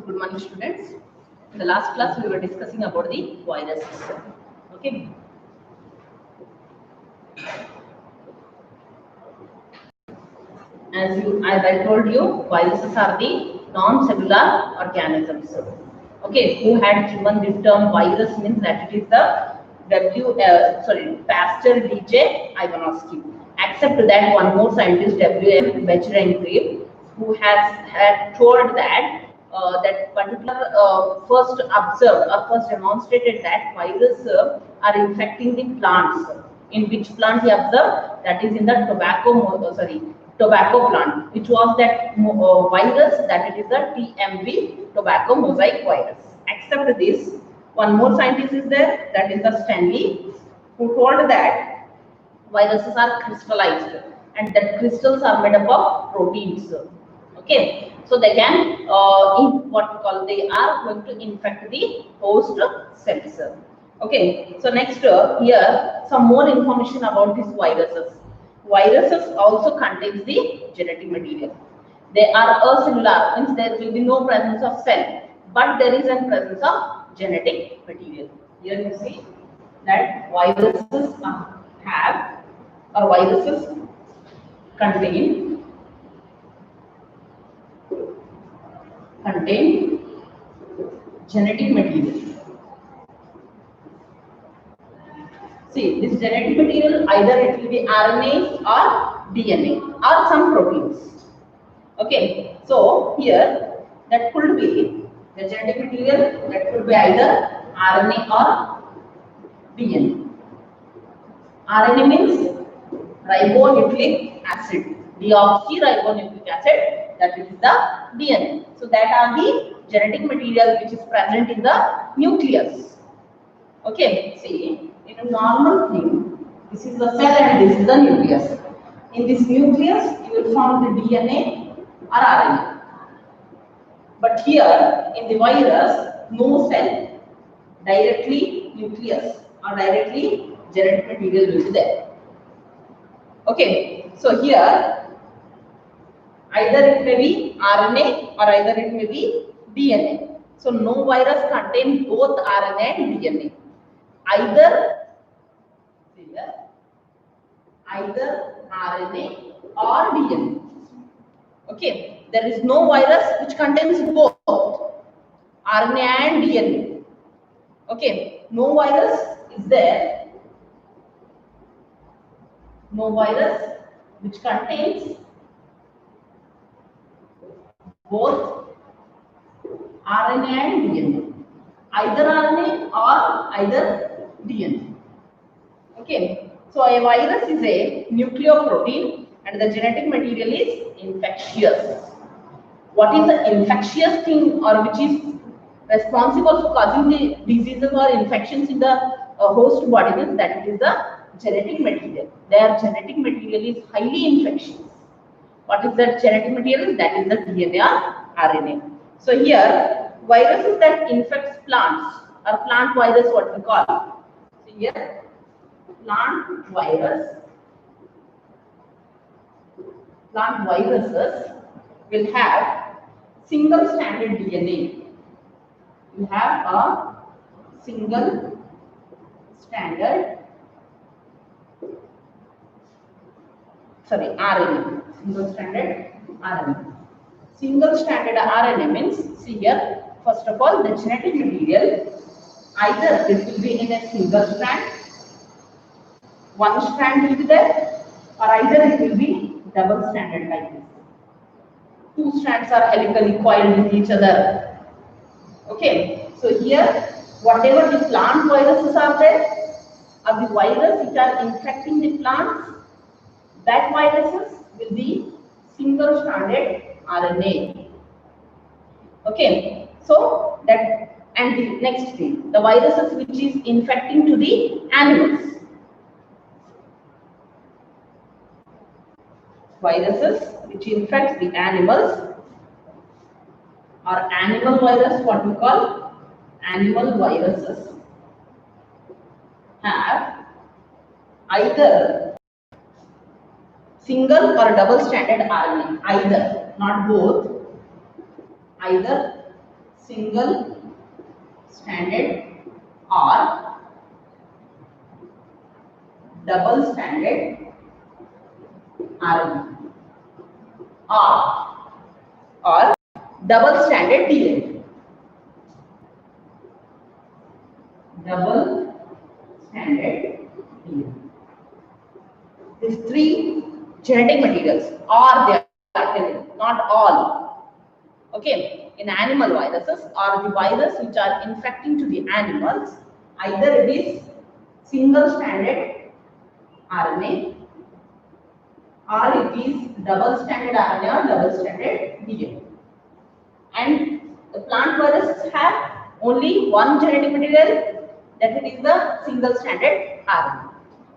Good morning, students. In the last class, we were discussing about the viruses. Okay. As I told you, viruses are the non-cellular organisms. Okay, who had given the term virus means that it is the Pasteur DJ Ivanovsky. Except that one more scientist, W.M. Becher, who had told that that particular first observed or first demonstrated that virus are infecting the plants. In which plant he observed? That is in the tobacco plant, which was that virus, that it is the TMV, tobacco mosaic virus. Except this, one more scientist is there, that is the Stanley, who told that viruses are crystallized and that crystals are made up of proteins. Okay, so they can they are going to infect the host cells. Okay, so next here some more information about these viruses. Viruses also contains the genetic material. They are acellular, means there will be no presence of cell, but there is a presence of genetic material. Here you see that viruses contain genetic material. See, this genetic material, either it will be RNA or DNA or some proteins. Okay, so here that could be the genetic material, that could be either RNA or DNA. RNA means ribonucleic acid, deoxyribonucleic acid, that is the DNA. So that are the genetic material which is present in the nucleus. Okay, see, in a normal thing, this is the cell and this is the nucleus. In this nucleus, you will find the DNA or RNA. But here, in the virus, no cell, directly nucleus or directly genetic material will be there. Okay, so here, either it may be RNA or either it may be DNA. So no virus contains both RNA and DNA. Either RNA or DNA. Okay, there is no virus which contains both RNA and DNA. Okay, no virus is there. No virus which contains both RNA and DNA. Either RNA or either DNA. Okay, so a virus is a nucleoprotein and the genetic material is infectious. What is the infectious thing or which is responsible for causing the diseases or infections in the host body? Means that it is the genetic material. Their genetic material is highly infectious. What is that genetic material? That is the DNA or RNA. So here, viruses that infects plants or plant virus, what we call. So here, plant viruses will have single stranded DNA. You have a single stranded RNA. Single stranded RNA. Single stranded RNA means, see here, first of all, the genetic material, either it will be in a single strand, one strand will be there, or either it will be double stranded like this. Two strands are helically coiled with each other. Okay, so here, whatever the plant viruses are there, or the virus which are infecting the plants, that viruses will be single stranded RNA. Okay, so that, and the next thing, the viruses which is infecting to the animals. Viruses which infect the animals or animal virus, what we call animal viruses, have either single or double stranded RNA, either, not both, either single stranded or double stranded RNA or double stranded DNA. Double stranded DNA. These three genetic materials are there, not all. Okay, in animal viruses or the virus which are infecting to the animals, either it is single stranded RNA or it is double stranded RNA or double stranded DNA. And the plant viruses have only one genetic material, that it is the single stranded RNA.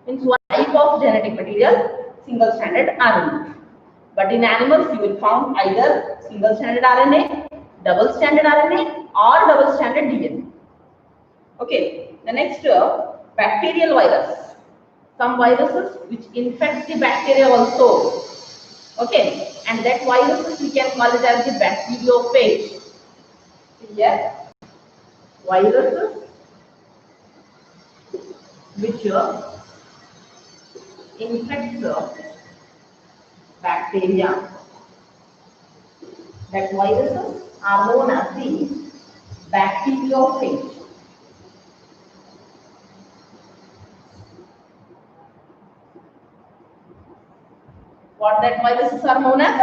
Means one type of genetic material, single stranded RNA. But in animals you will find either single stranded RNA, double stranded RNA or double stranded DNA. Okay, the next bacterial virus. Some viruses which infect the bacteria also. Okay, and that viruses we can call it as the bacteriophage. Here, viruses which infect the bacteria. That viruses are known as the bacteriophage. What that viruses are known as?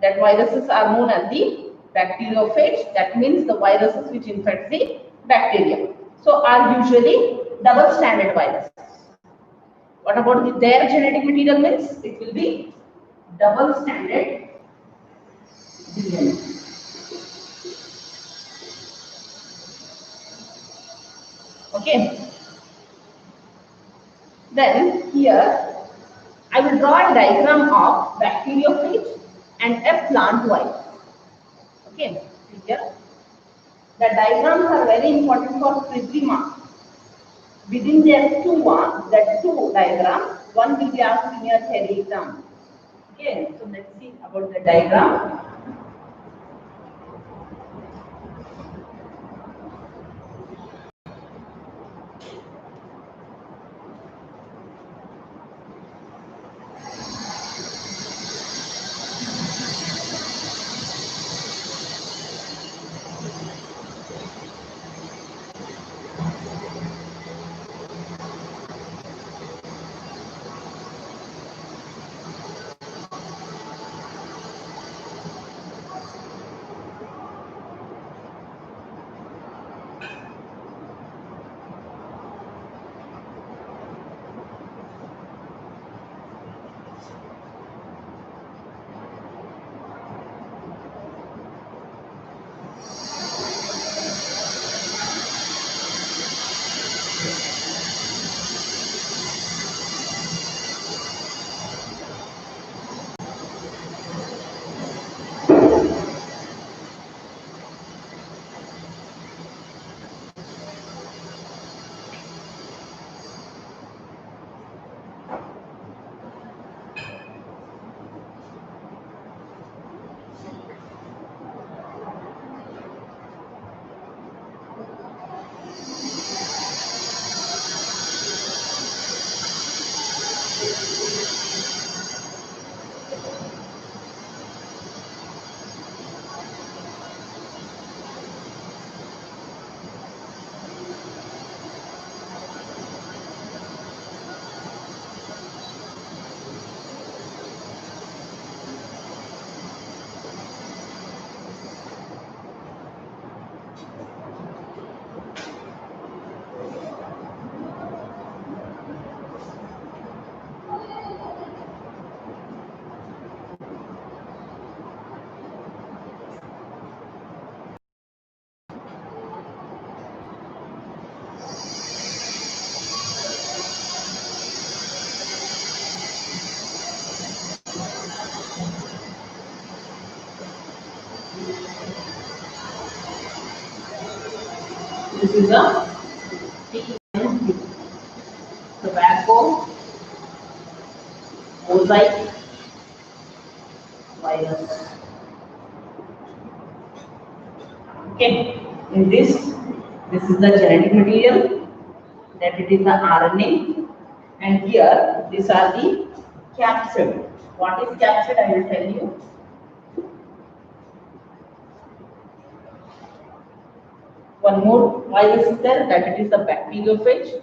That viruses are known as the bacteriophage. That means the viruses which infect the bacteria. So are usually double stranded viruses. What about their genetic material means? It will be double stranded DNA. Okay. Then here I will draw a diagram of bacteriophage and a plant virus. Okay. Here the diagrams are very important for 3 marks. Within their two diagrams, one will be asked in your theory exam. Okay, so let's see about the diagram. This is the TNP, tobacco mosaic virus. Okay. In this is the genetic material, that it is the RNA, and here these are the capsid. What is capsid? I will tell you. One more virus is there, that it is the bacteriophage.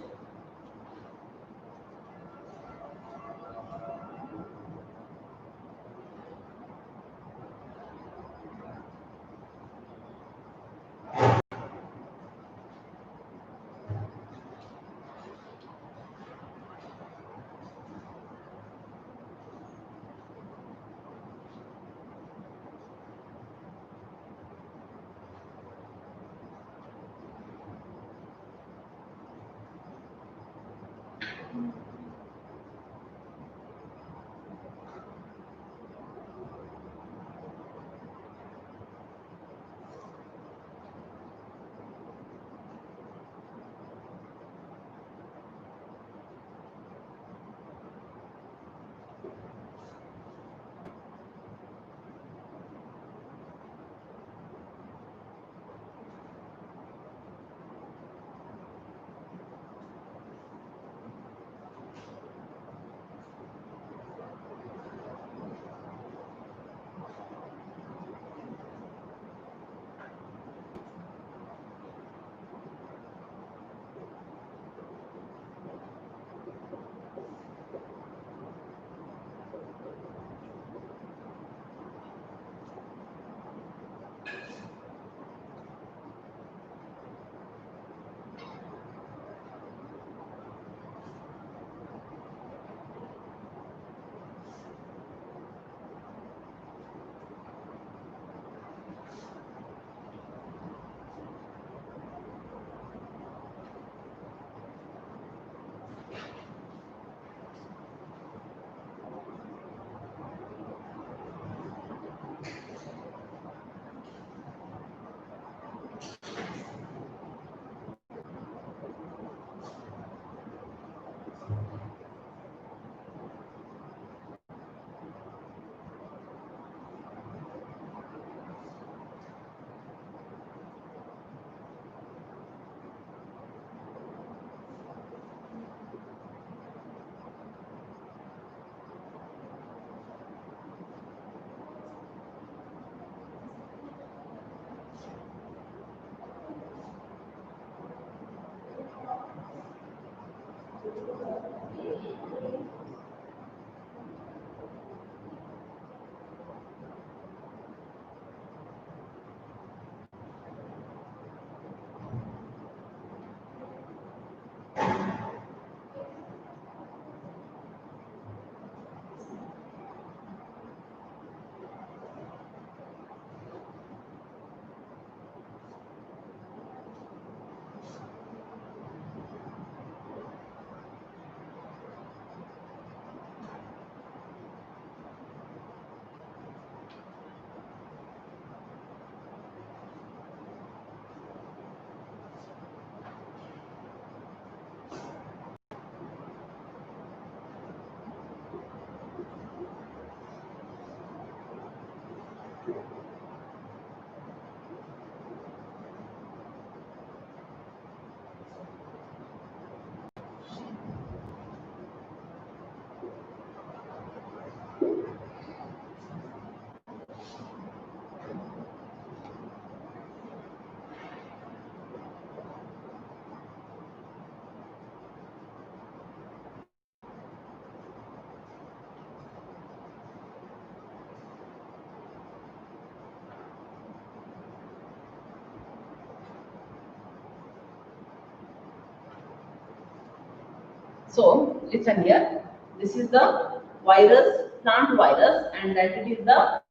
So listen here, this is the virus, plant virus, and that it is the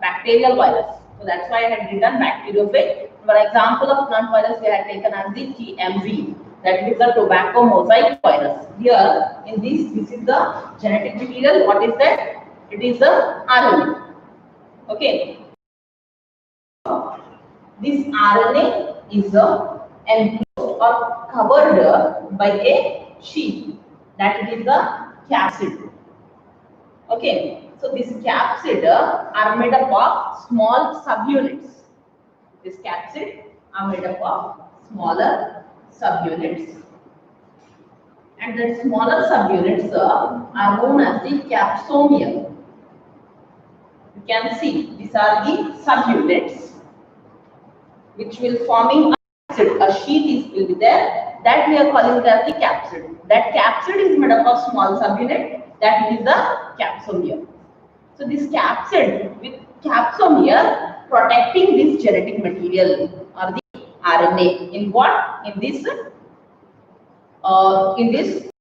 bacterial virus. So that's why I had written bacteriophage. For example of plant virus, we had taken as the TMV, that is the tobacco mosaic virus. Here in this is the genetic material. What is that? It is the RNA. Okay. This RNA is enclosed or covered by a sheath, that is the capsid. Okay, so this capsid are made up of small subunits. This capsid are made up of smaller subunits, and the smaller subunits are known as the capsomere. You can see these are the subunits which will forming a capsid. A sheet will be there, that we are calling it as the capsid. That capsid is made up of small subunit, that is the capsomere. So this capsid with capsomere protecting this genetic material or the RNA in what? In this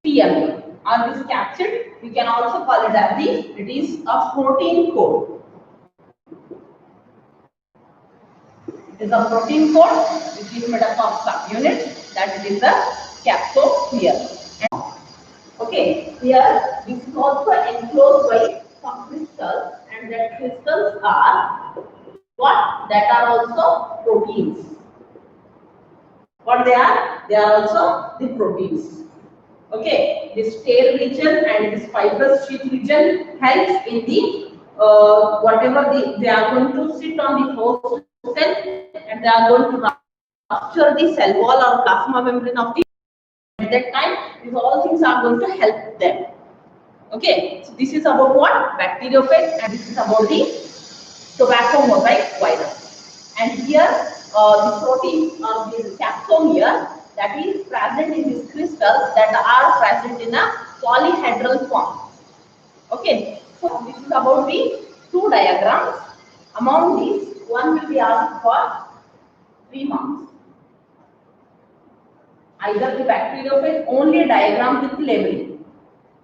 TMA or this capsid. You can also call it as it is a protein code. It is a protein code which is made up of subunits, that is the capsomere. Okay, here this is also enclosed by some crystals, and that crystals are what? That are also proteins. What they are? They are also the proteins. Okay, this tail region and this fibrous sheath region helps in the whatever they are going to sit on the host cell, and they are going to rupture the cell wall or plasma membrane of the. At that time, these all things are going to help them. Okay, so this is about what? Bacteriophage, and this is about the tobacco mosaic virus. And here, the protein or the capsomere that is present in these crystals that are present in a polyhedral form. Okay, so this is about the two diagrams. Among these, one will be asked for 3 marks. Either the bacteriophage, only a diagram with labeling.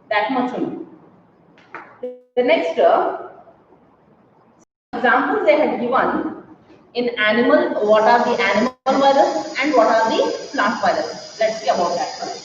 That much only. The next examples they had given in animal, what are the animal virus and what are the plant virus. Let's see about that one.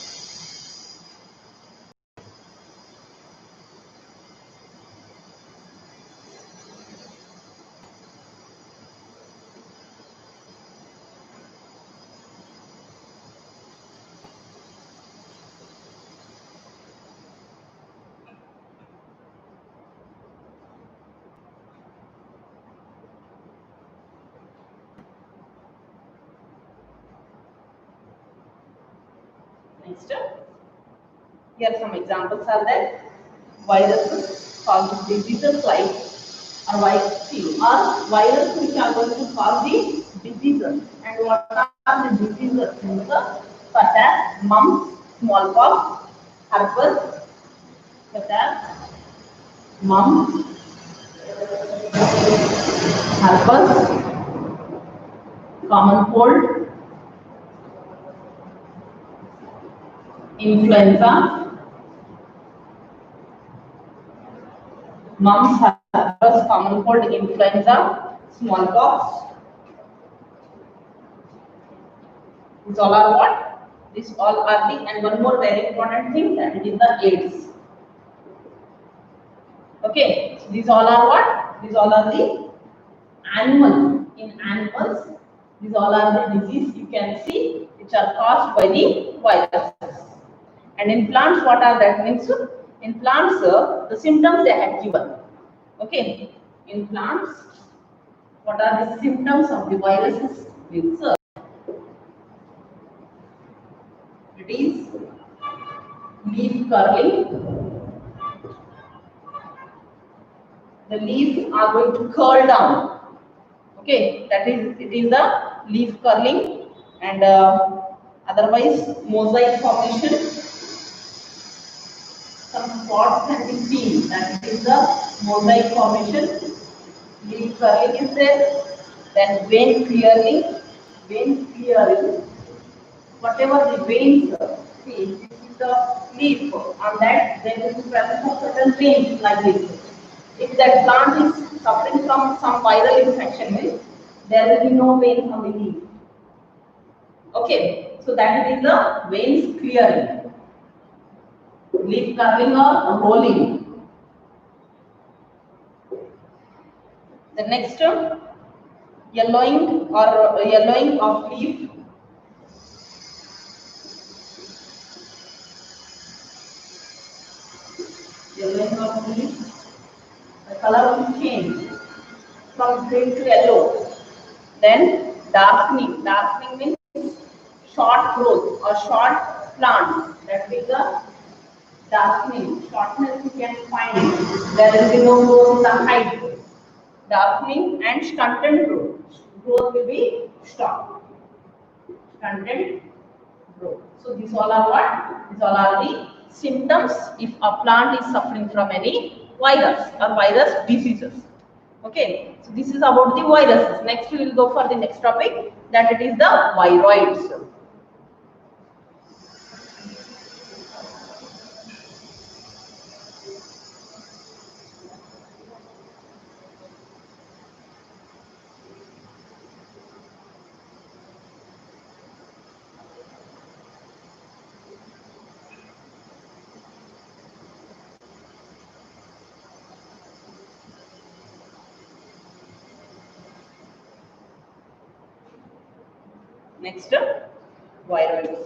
Next, here some examples are there. Viruses cause diseases like or viruses which are going to cause the diseases. And what are the diseases? Such as mumps, smallpox, herpes, such as mumps, herpes, common cold, influenza, mumps, herpes, common cold, influenza, smallpox. These all are what? These all are the, and one more very important thing, that it is the AIDS. Okay, so these all are what? These all are the animals. In animals, these all are the disease you can see which are caused by the viruses. And in plants, what are that means? In plants, the symptoms they have given. Okay, in plants, what are the symptoms of the viruses? Means it is leaf curling. The leaves are going to curl down. Okay, that is, it is the leaf curling, and otherwise mosaic formation. Some spots can be seen, that is the mosaic formation. Leaf curling is there. Then vein clearing. Whatever the veins, see, this is the leaf. On that there will be presence of certain veins like this. If that plant is suffering from some viral infection, there will be no vein on the leaf. Okay, so that is the veins clearing. Leaf curling or rolling. The next term, yellowing or yellowing of leaf. Yellowing of leaf. The color will change from green to yellow. Then Darkening. Darkening means short growth or short plant. That is the darkening. Shortness you can find. There will be no growth in the height. Darkening and stunted growth. Growth will be stopped. Stunted growth. So these all are what? These all are the symptoms if a plant is suffering from any virus or virus diseases. Okay, so this is about the viruses. Next we will go for the next topic, that it is the viroids. Next, viroids.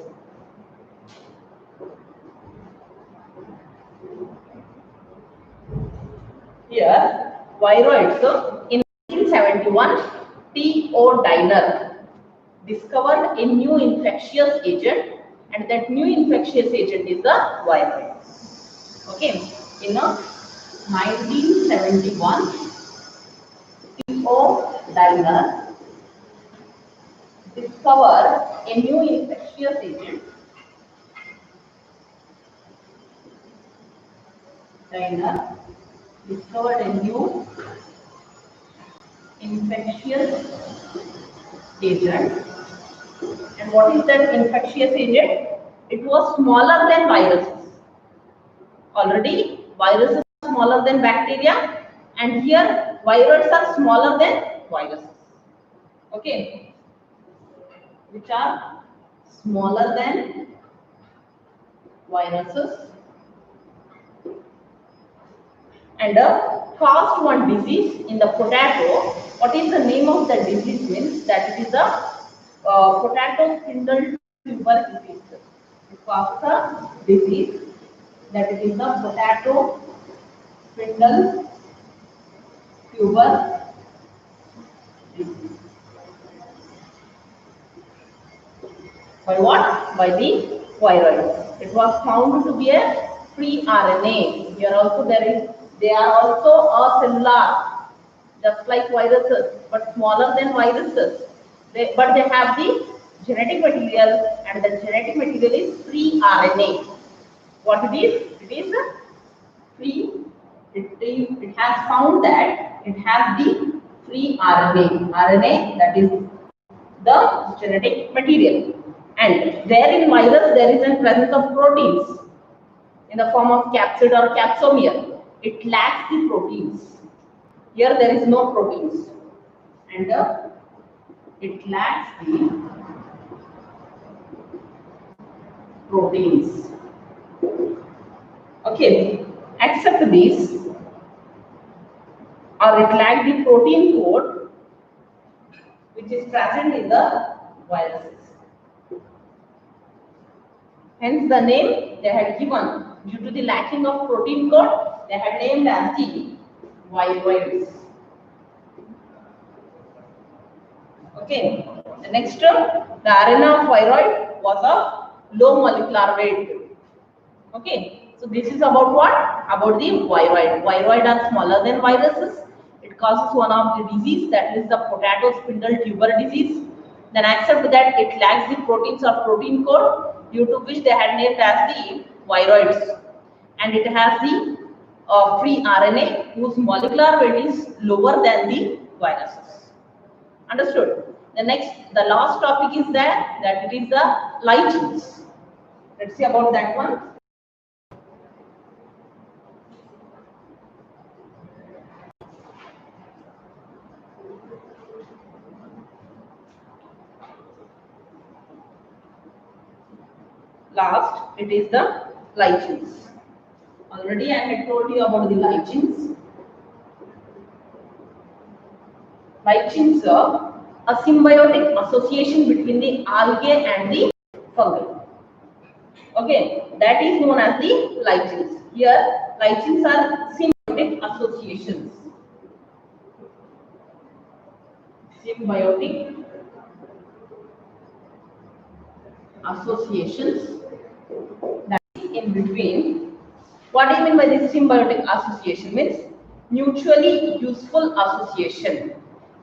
Here, viroids. So, in 1971, T.O. Diner discovered a new infectious agent, and that new infectious agent is the viroid. Okay, in 1971, T.O. Diner discovered a new infectious agent. Diner discovered a new infectious agent. And what is that infectious agent? It was smaller than viruses. Already viruses are smaller than bacteria, and here viruses are smaller than viruses. Okay, which are smaller than viruses and caused one disease in the potato. What is the name of the disease? Means that it is the potato spindle tuber disease. It caused a disease that it is the potato spindle tuber disease. By what? By the viroids. It was found to be a free RNA. Here also they are also a cellular, just like viruses, but smaller than viruses. But they have the genetic material, and the genetic material is free RNA. What it is? It is free. It has found that it has the free RNA. RNA, that is the genetic material. And there in virus there is a presence of proteins in the form of capsid or capsomere. It lacks the proteins. Here there is no proteins, and it lacks the proteins. Okay, except these, or it lacks the protein code which is present in the viruses. Hence the name they had given, due to the lacking of protein code, they had named as the viroids. Okay, the next term, the RNA of viroid was of low molecular weight. Okay, so this is about what? About the viroid. Viroid are smaller than viruses. It causes one of the disease, that is the potato spindle tuber disease. Then except that it lacks the proteins or protein code, due to which they had named as the viroids. And it has the free RNA whose molecular weight is lower than the viruses. Understood? The last topic is that it is the lichens. Let's see about that one. Last, it is the lichens. Already I had told you about the lichens. Lichens are a symbiotic association between the algae and the fungi. Okay, that is known as the lichens. Here, lichens are symbiotic associations. Symbiotic associations, that is in between. What do you mean by this symbiotic association? Means mutually useful association.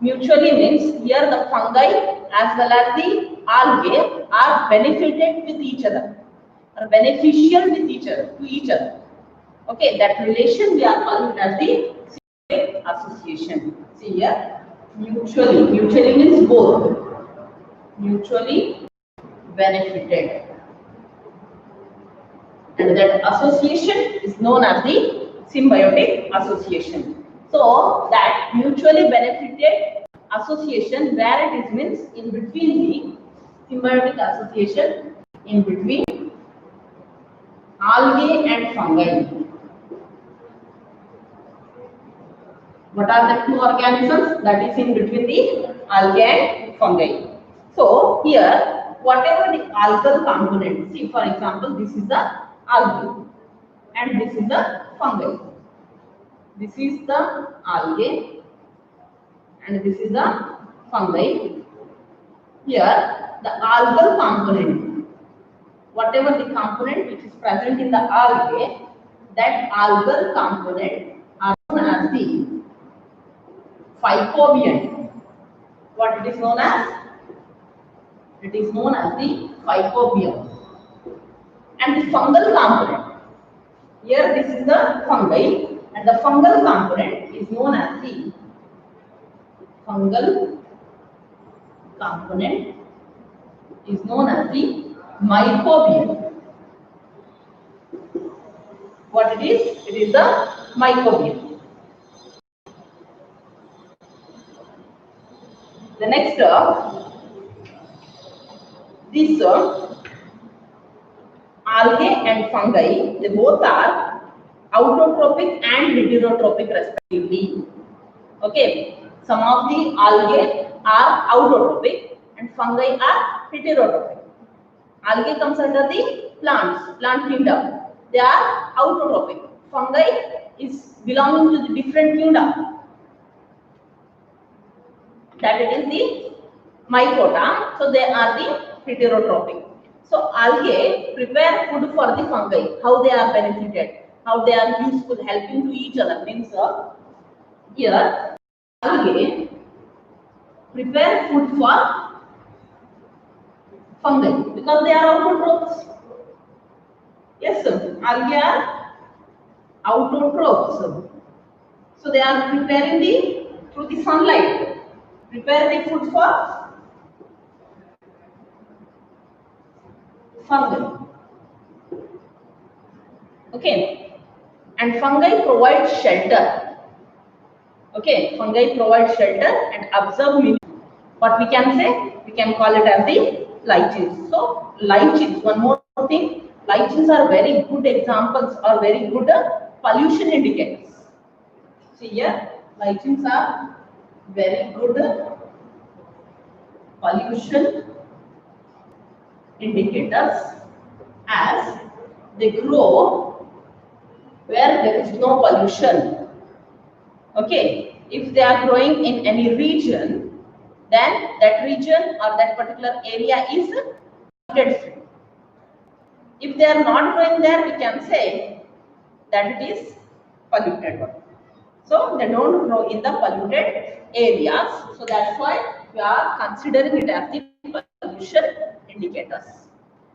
Mutually means here the fungi as well as the algae are benefited with each other, are beneficial with each other to each other. Okay, that relation we are calling as the symbiotic association. See here, mutually means both, mutually benefited, and that association is known as the symbiotic association. So that mutually benefited association, where it is means in between the symbiotic association in between algae and fungi. What are the two organisms that is in between the algae and fungi? So here, whatever the algal component, see for example, this is the algae and this is the fungi. This is the algae and this is the fungi. Here, the algal component, whatever the component which is present in the algae, that algal component are known as the phycobian. What it is known as? It is known as the phycobian. And the fungal component, here this is the fungi, and the fungal component is known as the fungal component is known as the mycobian. What it is? It is the mycobian. The next, this algae and fungi, they both are autotrophic and heterotrophic respectively. Okay, some of the algae are autotrophic and fungi are heterotrophic. Algae comes under the plant kingdom. They are autotrophic. Fungi is belonging to the different kingdom. That it is the mycota, so they are the heterotrophic. So algae prepare food for the fungi. How they are benefited, how they are useful, helping to each other. Means here algae prepare food for fungi because they are autotrophs. Yes, sir. Algae are autotrophs. So they are preparing the through the sunlight, prepare the food for fungi. Okay, and fungi provide shelter. Okay, fungi provide shelter and absorb milk. What we can say? We can call it as the lichens. So lichens, one more thing, lichens are very good examples or very good pollution indicators. See here, lichens are very good pollution indicators as they grow where there is no pollution. Okay, if they are growing in any region, then that region or that particular area is polluted free. If they are not growing there, we can say that it is polluted one. So they don't grow in the polluted areas. So that's why we are considering it as the pollution indicators.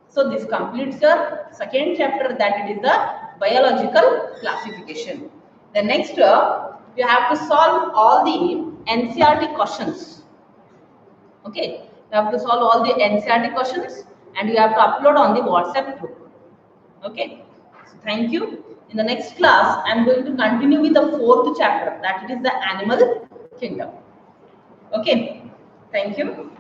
So this completes your second chapter, that it is the biological classification. The next, you have to solve all the NCERT questions. Okay, you have to solve all the NCERT questions and you have to upload on the WhatsApp group. Okay, so thank you. In the next class, I am going to continue with the fourth chapter, that is the animal kingdom. Okay, thank you.